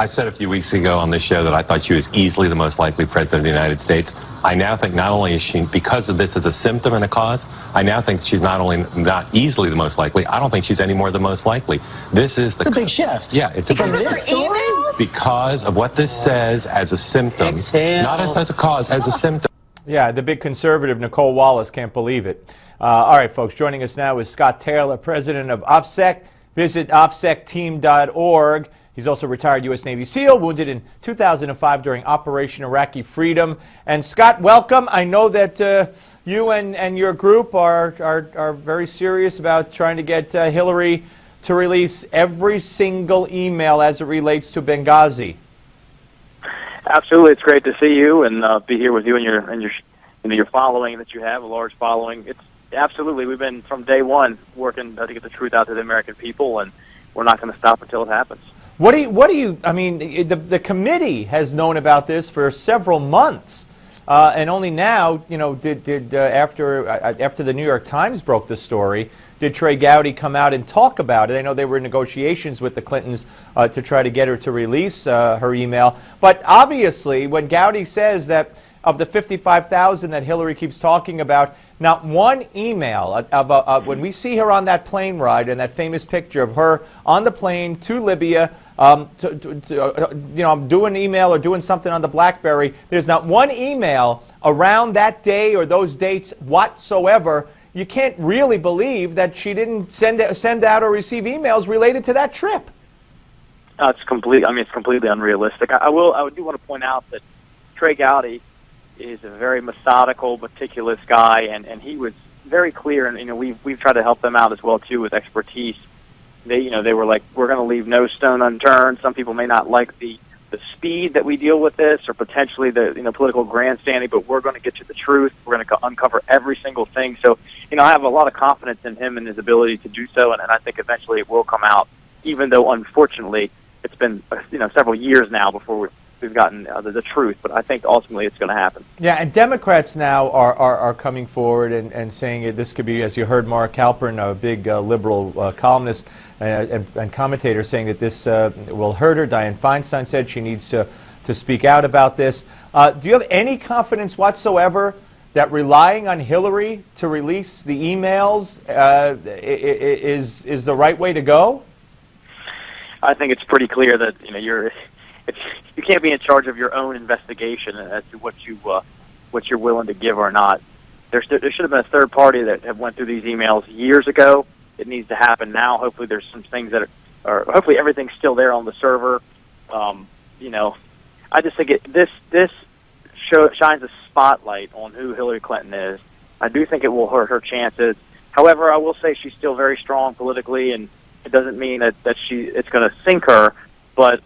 said a few weeks ago on this show that I thought she was easily the most likely president of the United States. I now think not only is she, because of this as a symptom and a cause, I now think she's not only not easily the most likely, I don't think she's any more the most likely. This is it's a big shift. Yeah, it's a big shift. Because of what this says as a symptom, not as a cause, as a symptom. Yeah, the big conservative Nicole Wallace can't believe it. All right, folks, joining us now is Scott Taylor, president of OPSEC. Visit opsecteam.org. He's also a retired U.S. Navy SEAL, wounded in 2005 during Operation Iraqi Freedom. And Scott, welcome. I know that you and your group are very serious about trying to get Hillary to release every single email as it relates to Benghazi. Absolutely, it's great to see you and be here with you and your following that you have, a large following. It's absolutely, we've been from day one working to get the truth out to the American people, and we're not going to stop until it happens. What do you? I mean, the committee has known about this for several months, and only now, you know, after the New York Times broke the story, did Trey Gowdy come out and talk about it. I know they were in negotiations with the Clintons to try to get her to release her email, but obviously, when Gowdy says that of the 55,000 that Hillary keeps talking about, not one email when we see her on that plane ride and that famous picture of her on the plane to Libya, you know, doing email or doing something on the BlackBerry, there's not one email around that day or those dates whatsoever. You can't really believe that she didn't send out or receive emails related to that trip. It's completely unrealistic. I do want to point out that Trey Gowdy is a very methodical, meticulous guy, and he was very clear. And you know, we've tried to help them out as well too with expertise. They were like, we're going to leave no stone unturned. Some people may not like the speed that we deal with this, or potentially the political grandstanding, but we're going to get to the truth. We're going to uncover every single thing. So I have a lot of confidence in him and his ability to do so, and I think eventually it will come out. Even though unfortunately it's been several years now before we've gotten the truth, but I think ultimately it's going to happen. Yeah, and Democrats now are coming forward and saying this could be, as you heard Mark Halpern, a big liberal columnist and commentator, saying that this will hurt her. Dianne Feinstein said she needs to speak out about this. Do you have any confidence whatsoever that relying on Hillary to release the emails is the right way to go? I think it's pretty clear that you can't be in charge of your own investigation as to what you're willing to give or not. There should have been a third party that have went through these emails years ago. It needs to happen now. Hopefully, there's some things that hopefully everything's still there on the server. I just think this shines a spotlight on who Hillary Clinton is. I do think it will hurt her chances. However, I will say she's still very strong politically, and it doesn't mean that it's going to sink her, but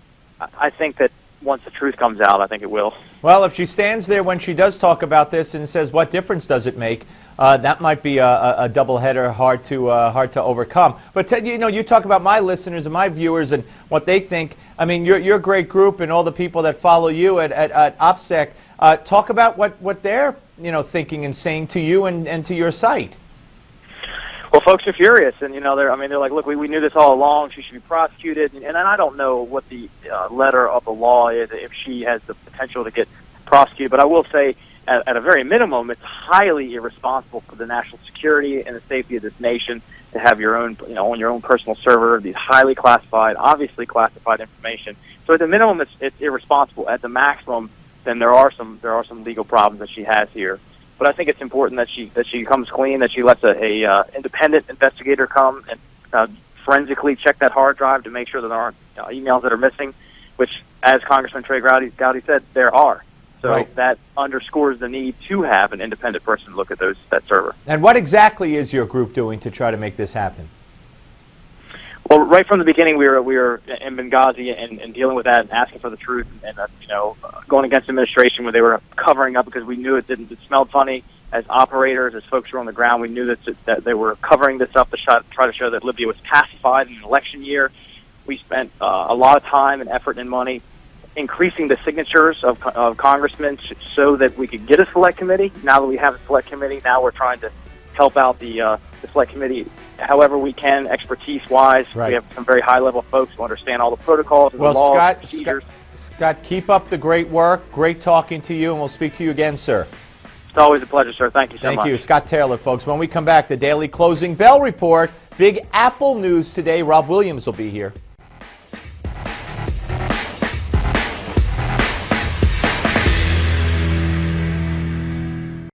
I think that once the truth comes out, I think it will. Well, if she stands there when she does talk about this and says, "What difference does it make?" That might be a doubleheader hard to overcome. But Ted, you talk about my listeners and my viewers and what they think. I mean, your great group and all the people that follow you at OPSEC. Talk about what they're thinking and saying to you and to your site. Well, folks are furious, and they're like, look, we knew this all along. She should be prosecuted, and I don't know what the letter of the law is if she has the potential to get prosecuted. But I will say, at a very minimum, it's highly irresponsible for the national security and the safety of this nation to have your own, on your own personal server, these highly classified, obviously classified information. So at the minimum, it's irresponsible. At the maximum, then there are some legal problems that she has here. But I think it's important that she comes clean, that she lets a independent investigator come and forensically check that hard drive to make sure that there aren't emails that are missing, which, as Congressman Trey Gowdy said, there are. So right. That underscores the need to have an independent person look at that server. And what exactly is your group doing to try to make this happen? Well, right from the beginning, we were in Benghazi and dealing with that and asking for the truth, and going against the administration where they were covering up because we knew it smelled funny. As operators, as folks who were on the ground, we knew that they were covering this up to try to show that Libya was pacified in an election year. We spent a lot of time and effort and money increasing the signatures of congressmen so that we could get a select committee. Now that we have a select committee, now we're trying to help out the the select committee however we can, expertise-wise. Right. We have some very high-level folks who understand all the protocols and Well, the laws, Scott, procedures. Scott, keep up the great work. Great talking to you, and we'll speak to you again, sir. It's always a pleasure, sir. Thank you so much. Thank you. Scott Taylor, folks. When we come back, the Daily Closing Bell Report. Big Apple news today. Rob Williams will be here.